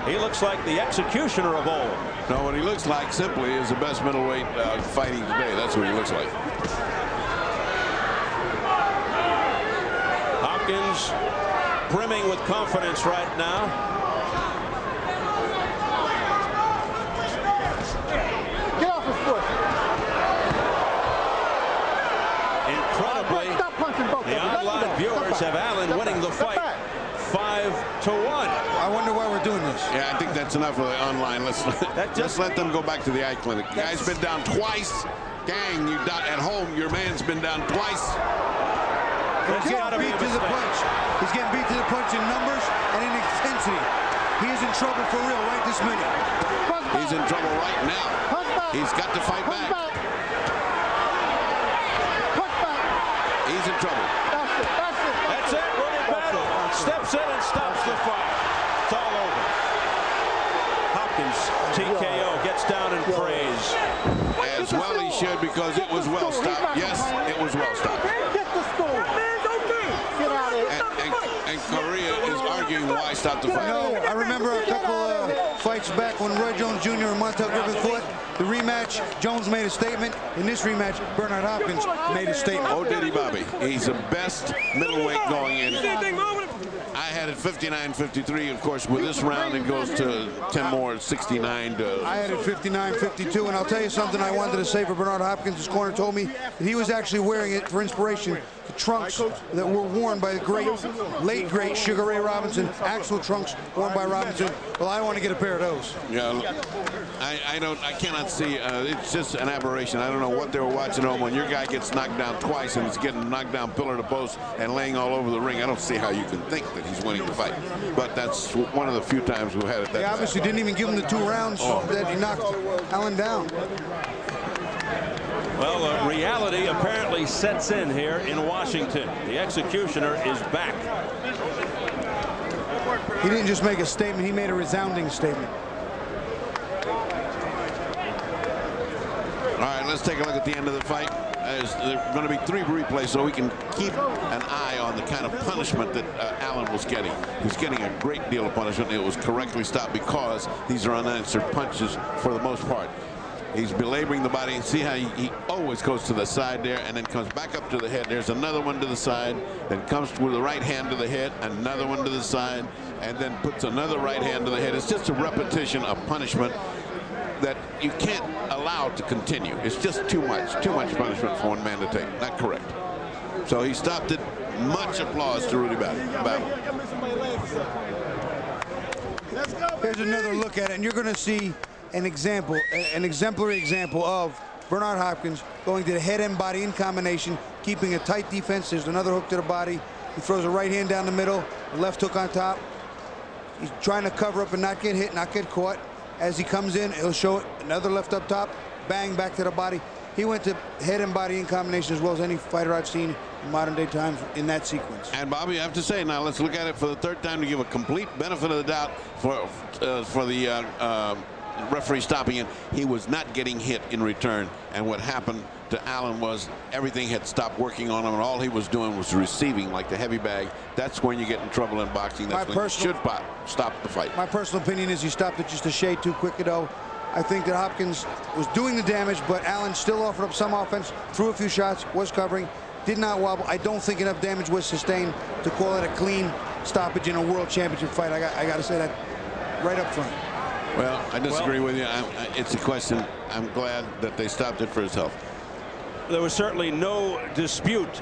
He looks like the executioner of old. No, what he looks like simply is the best middleweight fighting today. That's what he looks like. Hopkins brimming with confidence right now. Get off his foot. Incredibly, Stop punching both the of them. online viewers have Allen winning the fight 5-1. I wonder why we're doing this. Yeah, I think that's enough of the online. Let's let them go back to the eye clinic. The guy's been down twice. Gang, at home, your man's been down twice. He's getting beat to the punch. He's getting beat to the punch in numbers and in intensity. He is in trouble for real right this minute. He's in trouble right now. He's got to fight back. He's in trouble. That's it. Running battle. Steps in and stops the fight. It's all over. Hopkins, TKO, gets down and prays. As well he should, because it was well stopped. Yes, it was well stopped. Get the score. Get out of here. And Korea is arguing why stop the fight. No, I remember a couple of fights back when Roy Jones Jr. and Montel Griffin fought. The rematch, Jones made a statement. In this rematch, Bernard Hopkins made a statement. Oh, did he, Bobby? He's the best middleweight going in. I had it 59-53. Of course, with this round, it goes to 10 more, 69 to... I had it 59-52, and I'll tell you something I wanted to say for Bernard Hopkins. His corner told me that he was actually wearing it for inspiration. The trunks that were worn by the late great Sugar Ray Robinson, actual trunks worn by Robinson. Well, I want to get a pair of those. Yeah, I cannot see. It's just an aberration. I don't know what they were watching home when your guy gets knocked down twice and he's getting knocked down pillar to post and laying all over the ring. I don't see how you can think that he's winning the fight. But that's one of the few times we had it. He obviously didn't even give him the 2 rounds that he knocked Allen down. Well, reality apparently sets in here in Washington. The executioner is back. He didn't just make a statement, he made a resounding statement. All right, let's take a look at the end of the fight. There's going to be 3 replays so we can keep an eye on the kind of punishment that Allen was getting. He was getting a great deal of punishment. It was correctly stopped because these are unanswered punches for the most part. He's belaboring the body, and see how he always goes to the side there and then comes back up to the head. There's another one to the side, then comes with the right hand to the head, another one to the side, and then puts another right hand to the head. It's just a repetition of punishment that you can't allow to continue. It's just too much punishment for one man to take. Not correct. So he stopped it. Much applause to Rudy Battle. Here's another look at it, and you're going to see an example, an exemplary example of Bernard Hopkins going to the head and body in combination, keeping a tight defense. There's another hook to the body. He throws a right hand down the middle, a left hook on top. He's trying to cover up and not get hit, not get caught. As he comes in, he'll show another left up top, bang, back to the body. He went to head and body in combination as well as any fighter I've seen in modern day times in that sequence. And Bobby, I have to say, now let's look at it for the 3rd time to give a complete benefit of the doubt for the referee stopping it. He was not getting hit in return, and what happened to Allen was everything had stopped working on him, and all he was doing was receiving like the heavy bag. That's when you get in trouble in boxing. That's when you should stop the fight. My personal opinion is he stopped it just a shade too quick, though. I think that Hopkins was doing the damage, but Allen still offered up some offense, threw a few shots, was covering, did not wobble. I don't think enough damage was sustained to call it a clean stoppage in a world championship fight. I got to say that right up front. Well, I disagree with you. It's a question. I'm glad that they stopped it for his health. There was certainly no dispute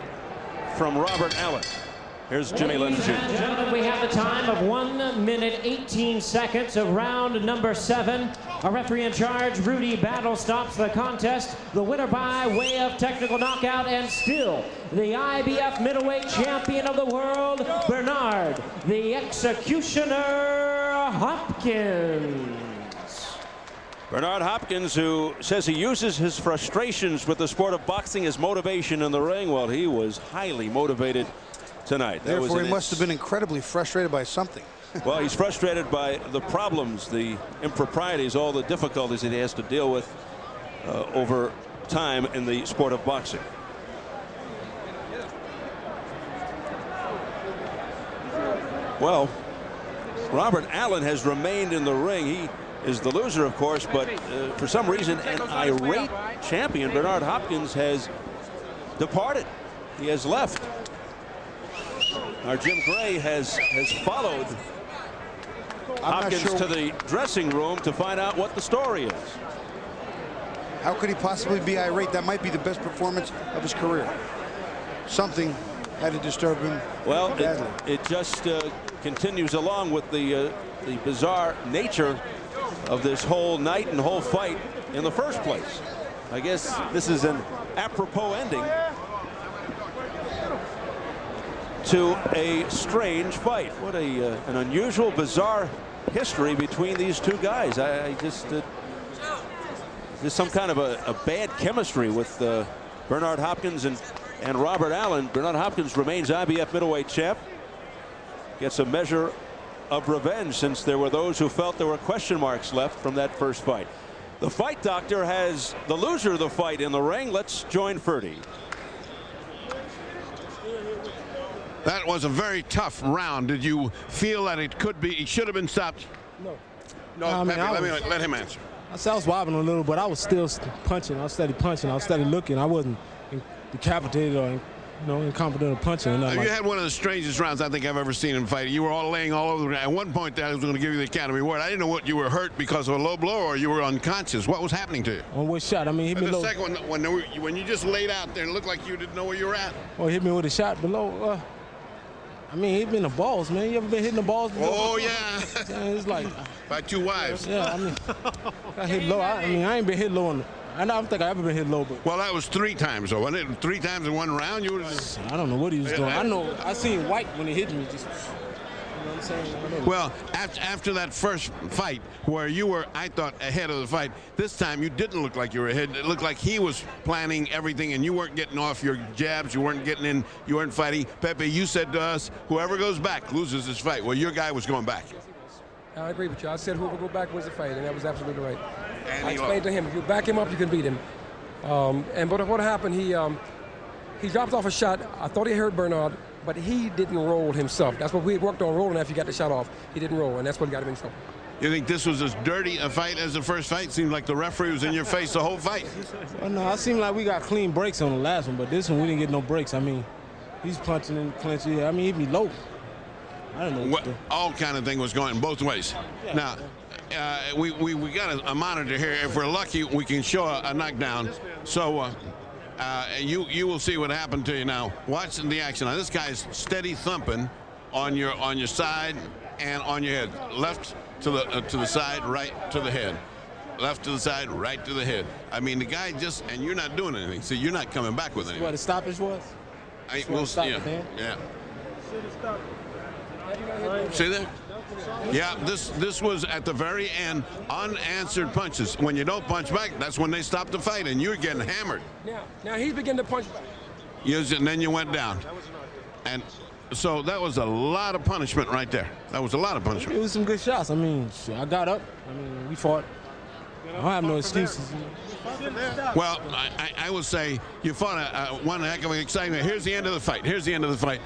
from Robert Allen. Here's Jimmy Lynn Jr. Ladies and gentlemen, we have the time of 1 minute 18 seconds of round number 7. Our referee in charge, Rudy Battle, stops the contest. The winner by way of technical knockout, and still the IBF middleweight champion of the world, Bernard the Executioner Hopkins. Bernard Hopkins, who says he uses his frustrations with the sport of boxing as motivation in the ring. Well, he was highly motivated tonight. Therefore, he must have been incredibly frustrated by something. Well, he's frustrated by the problems, the improprieties, all the difficulties that he has to deal with over time in the sport of boxing. Well, Robert Allen has remained in the ring. He is the loser, of course, but for some reason an irate champion, Bernard Hopkins, has departed. He has left. Our Jim Gray has followed Hopkins to the dressing room to find out what the story is. How could he possibly be irate? That might be the best performance of his career. Something had to disturb him. Well, it just continues along with the bizarre nature of this whole night and whole fight in the first place. I guess this is an apropos ending to a strange fight. What an unusual, bizarre history between these two guys. I just there's some kind of a bad chemistry with Bernard Hopkins and Robert Allen. Bernard Hopkins remains IBF middleweight champ. Gets a measure of revenge, since there were those who felt there were question marks left from that first fight. The fight doctor has the loser of the fight in the ring. Let's join Ferdy. That was a very tough round. Did you feel that it should have been stopped? No, Pepe, let him answer. I said I was wobbling a little, but I was still punching. I was steady punching. I was steady looking. I wasn't decapitated or incompetent of punching. You had one of the strangest rounds I think I've ever seen in fighting. You were all laying all over the ground. At one point, I was going to give you the Academy Award. I didn't know what you were hurt because of a low blow or you were unconscious. What was happening to you? On what shot? I mean, hit me low. The second one, when you just laid out there, it looked like you didn't know where you were at. Well, hit me with a shot below. I mean, hit me in the balls, man. You ever been hitting the balls below? Oh, yeah. It's like by two wives. Yeah, I mean, I hit low. I ain't been hit low on. I don't think I ever been hit low, but. Well, that was 3 times, though, wasn't it? 3 times in one round? You were just. I don't know what he was doing. I know I seen white when he hit me. know what I'm saying? Well, after that first fight where you were, I thought, ahead of the fight, this time you didn't look like you were ahead. It looked like he was planning everything and you weren't getting off your jabs, you weren't getting in, you weren't fighting. Pepe, you said to us, whoever goes back loses this fight. Well, your guy was going back. I agree with you. I said whoever go back wins the fight, and that was absolutely right. And I explained to him, if you back him up, you can beat him. But what happened, he dropped off a shot. I thought he hurt Bernard, but he didn't roll himself. That's what we had worked on, rolling after he got the shot off. He didn't roll, and that's what got him in trouble. You think this was as dirty a fight as the first fight? Seemed like the referee was in your face the whole fight. Well, no, it seemed like we got clean breaks on the last one, but this one we didn't get no breaks. I mean, he's punching and clinching. I mean, he'd be low. I don't know what to do. All kind of thing was going both ways. Yeah. Now, we got a monitor here. If we're lucky, we can show a knockdown. So you will see what happened to you now. Watch the action. Now, this guy's steady thumping on your side and on your head. Left to the side, right to the head. Left to the side, right to the head. I mean, the guy just, and you're not doing anything, so you're not coming back with anything. What the stoppage was? We'll see. Yeah. See that? Yeah, this was at the very end, unanswered punches. When you don't punch back, that's when they stop the fight, and you're getting hammered. Now he's beginning to punch back. And then you went down. And so that was a lot of punishment right there. That was a lot of punishment. It was some good shots. I mean, I got up. I mean, we fought. I don't have no excuses. Well, I will say you fought one heck of an excitement. Here's the end of the fight. Here's the end of the fight.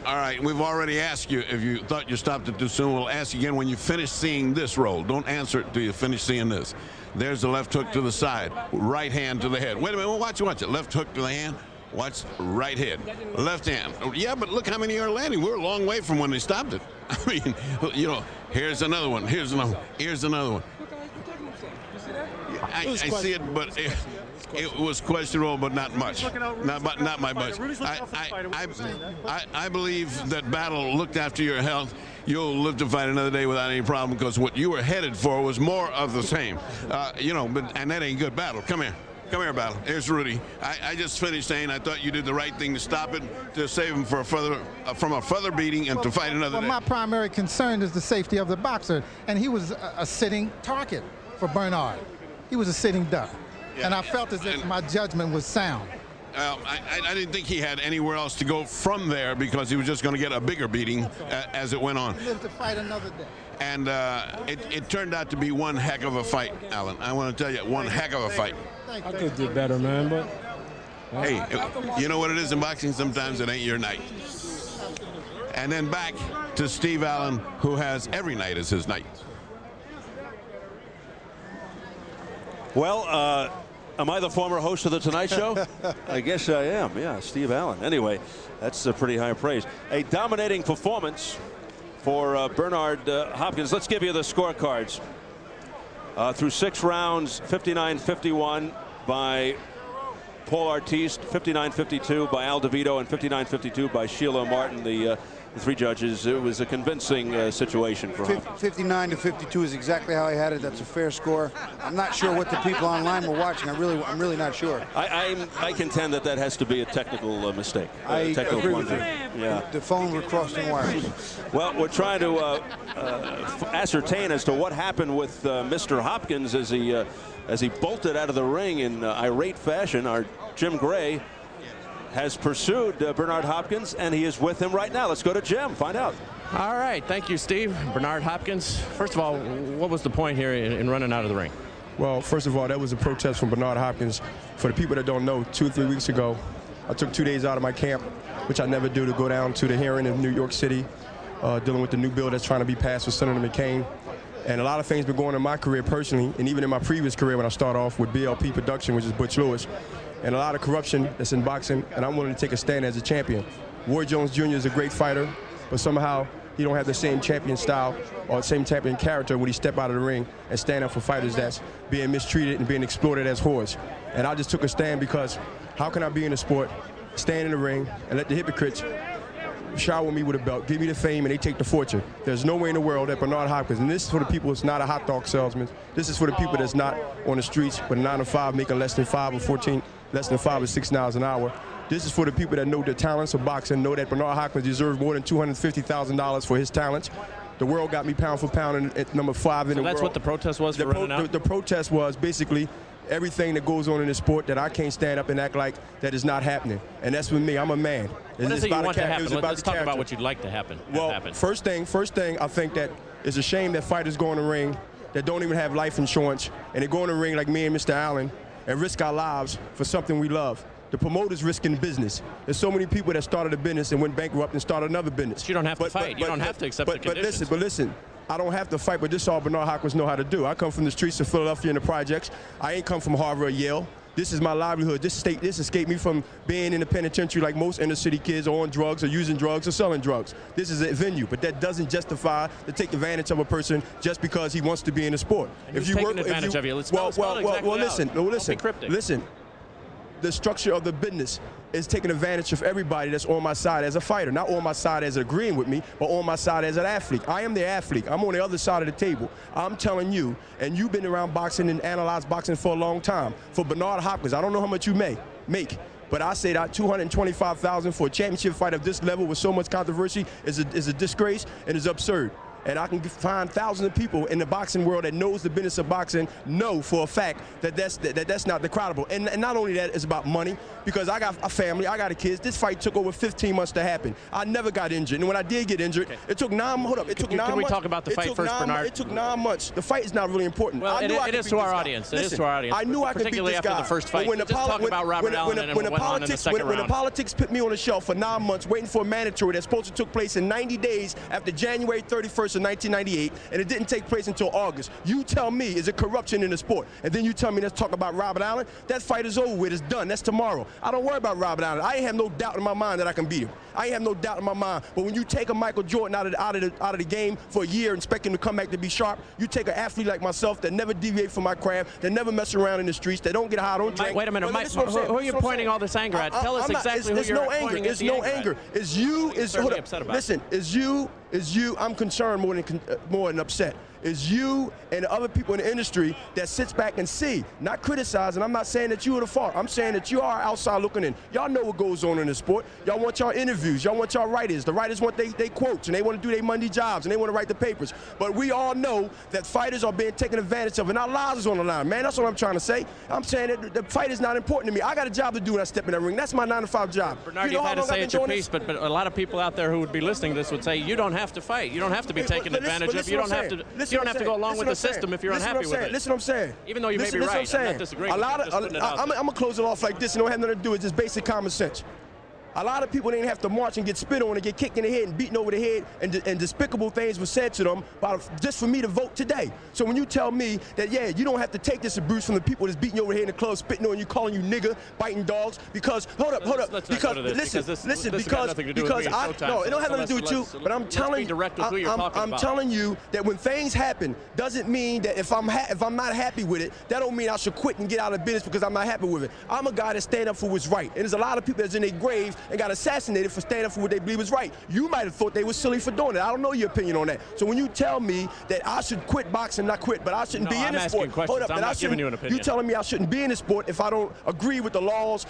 All right, we've already asked you if you thought you stopped it too soon. We'll ask you again when you finish seeing this roll. Don't answer it till you finish seeing this. There's the left hook to the side, right hand to the head. Wait a minute, watch it. Left hook to the hand, watch right head, left hand. Yeah, but look how many are landing. We're a long way from when they stopped it. I mean, you know, here's another one. Here's another one. Here's another one. I see it, but it was questionable, but not much. Not by much. I believe that Battle looked after your health. You'll live to fight another day without any problem, because what you were headed for was more of the same. You know, and that ain't good. Battle. Come here. Come here, Battle. Here's Rudy. I just finished saying I thought you did the right thing to stop it, to save him for from a further beating and to fight another day. My primary concern is the safety of the boxer, and he was a sitting target for Bernard. He was a sitting duck. Yeah. And I felt as if my judgment was sound. I didn't think he had anywhere else to go from there, because he was just going to get a bigger beating as it went on. He lived to fight another day. And it turned out to be one heck of a fight, Alan. I want to tell you, one heck of a fight. I could have did better, man, but... Hey, you know what it is in boxing? Sometimes it ain't your night. And then back to Steve Allen, who has every night as his night. Well, am I the former host of The Tonight Show? I guess I am, yeah, Steve Allen. Anyway, that's a pretty high praise. A dominating performance for Bernard Hopkins. Let's give you the scorecards. Through 6 rounds, 59-51 by Paul Artiste, 59-52 by Al DeVito, and 59-52 by Sheila Martin, the 3 judges. It was a convincing situation for him. 59-52 is exactly how I had it. That's a fair score. I'm not sure what the people online were watching. I'm really not sure. I contend that has to be a technical mistake. I agree with you. Yeah. The phone were crossing wires. Well, we're trying to ascertain as to what happened with Mr. Hopkins as he bolted out of the ring in irate fashion. Our Jim Gray has pursued Bernard Hopkins, and he is with him right now. Let's go to Jim, find out. All right, thank you, Steve. Bernard Hopkins, first of all, what was the point here in running out of the ring? Well, first of all, that was a protest from Bernard Hopkins. For the people that don't know, 2 or 3 weeks ago, I took 2 days out of my camp, which I never do, to go down to the hearing in New York City, dealing with the new bill that's trying to be passed with Senator McCain. And a lot of things been going on in my career personally, and even in my previous career when I started off with BLP Production, which is Butch Lewis, and a lot of corruption that's in boxing, and I'm willing to take a stand as a champion. Roy Jones Jr. is a great fighter, but somehow he don't have the same champion style or the same champion character when he step out of the ring and stand up for fighters that's being mistreated and being exploited as whores. And I just took a stand because how can I be in the sport, stand in the ring, and let the hypocrites shower me with a belt, give me the fame, and they take the fortune? There's no way in the world that Bernard Hopkins, and this is for the people that's not a hot dog salesman, this is for the people that's not on the streets with a 9 to 5 making less than 5 or 14, less than 5 or 6 miles an hour. This is for the people that know the talents of boxing, know that Bernard Hopkins deserves more than $250,000 for his talents. The world got me pound for pound at number 5 in the world. That's what the protest was for running out? The protest was basically everything that goes on in the sport that I can't stand up and act like that is not happening. And that's with me. I'm a man. What is it you want to happen? Let's talk about what you'd like to happen. Well, first thing, I think that it's a shame that fighters go in the ring that don't even have life insurance, and they go in the ring like me and Mr. Allen and risk our lives for something we love. The promoters risking business. There's so many people that started a business and went bankrupt and started another business. But you don't have to fight. You don't have to accept the conditions. But listen, I don't have to fight, but this is all Bernard Hopkins know how to do. I come from the streets of Philadelphia and the projects. I ain't come from Harvard or Yale. This is my livelihood. This escaped me from being in the penitentiary like most inner city kids, or on drugs or using drugs or selling drugs. This is a venue, but that doesn't justify to take advantage of a person just because he wants to be in the sport. If you taking advantage of you, listen. The structure of the business is taking advantage of everybody that's on my side as a fighter, not on my side as agreeing with me, but on my side as an athlete. I am the athlete. I'm on the other side of the table. I'm telling you, and you've been around boxing and analyzed boxing for a long time. For Bernard Hopkins, I don't know how much you make, but I say that $225,000 for a championship fight of this level with so much controversy is a disgrace and is absurd. And I can find thousands of people in the boxing world that knows the business of boxing know for a fact that that's not credible. And not only that, it's about money, because I got a family, I got kids. This fight took over 15 months to happen. I never got injured, and when I did get injured, it took 9 months. Hold up, it took 9 months. Can we talk about the fight first, Bernard? It took 9 months. The fight is not really important. Well, it is to our audience. It is to our audience. I knew I could beat this guy. Particularly after the first fight. Just talk about Robert Allen and what went on in the second round. When the politics put me on the shelf for 9 months waiting for a mandatory that's supposed to took place in 90 days after January 31st of 1998, and it didn't take place until August. You tell me, is it corruption in the sport? And then you tell me, let's talk about Robert Allen. That fight is over with. It's done. That's tomorrow. I don't worry about Robert Allen. I ain't have no doubt in my mind that I can beat him. I ain't have no doubt in my mind. But when you take a Michael Jordan out of the game for a year and expect him to come back to be sharp, you take an athlete like myself that never deviate from my craft, that never mess around in the streets, that don't get high, don't drink. Wait a minute, Mike, who are you pointing all this anger at? Tell us exactly who you're pointing at. It's no anger. It's you. Listen, it's you. I'm concerned more than upset. Is you and the other people in the industry that sits back and see, not criticize. And I'm not saying that you are the fault. I'm saying that you are outside looking in. Y'all know what goes on in the sport. Y'all want y'all interviews. Y'all want y'all writers. The writers want they quotes, and they want to do their Monday jobs, and they want to write the papers. But we all know that fighters are being taken advantage of, and our lives is on the line, man. That's what I'm trying to say. I'm saying that the fight is not important to me. I got a job to do when I step in that ring. That's my 9-to-5 job. Bernard, you've had to say it's your piece, but a lot of people out there who would be listening to this would say you don't have to fight. You don't have to be taken advantage of. You don't have to go along with the system if you're unhappy with it. Listen what I'm saying. Even though you may be right, I'm not disagreeing. I'm going to close it off like this, and don't have nothing to do with just basic common sense. A lot of people didn't have to march and get spit on and get kicked in the head and beaten over the head, and despicable things were said to them just for me to vote today. So when you tell me that, yeah, you don't have to take this abuse from the people that's beating you over the head in the club, spitting on you, calling you nigger, biting dogs, because, hold up, because no, it don't have nothing to do with you, but I'm telling you that when things happen, doesn't mean that if I'm not happy with it, that don't mean I should quit and get out of business because I'm not happy with it. I'm a guy that stand up for what's right, and there's a lot of people that's in their graves and got assassinated for standing up for what they believe is right. You might have thought they were silly for doing it. I don't know your opinion on that. So when you tell me that I should quit boxing, not quit, but I shouldn't be in the sport. Hold up, I'm not giving you an opinion. You telling me I shouldn't be in the sport if I don't agree with the laws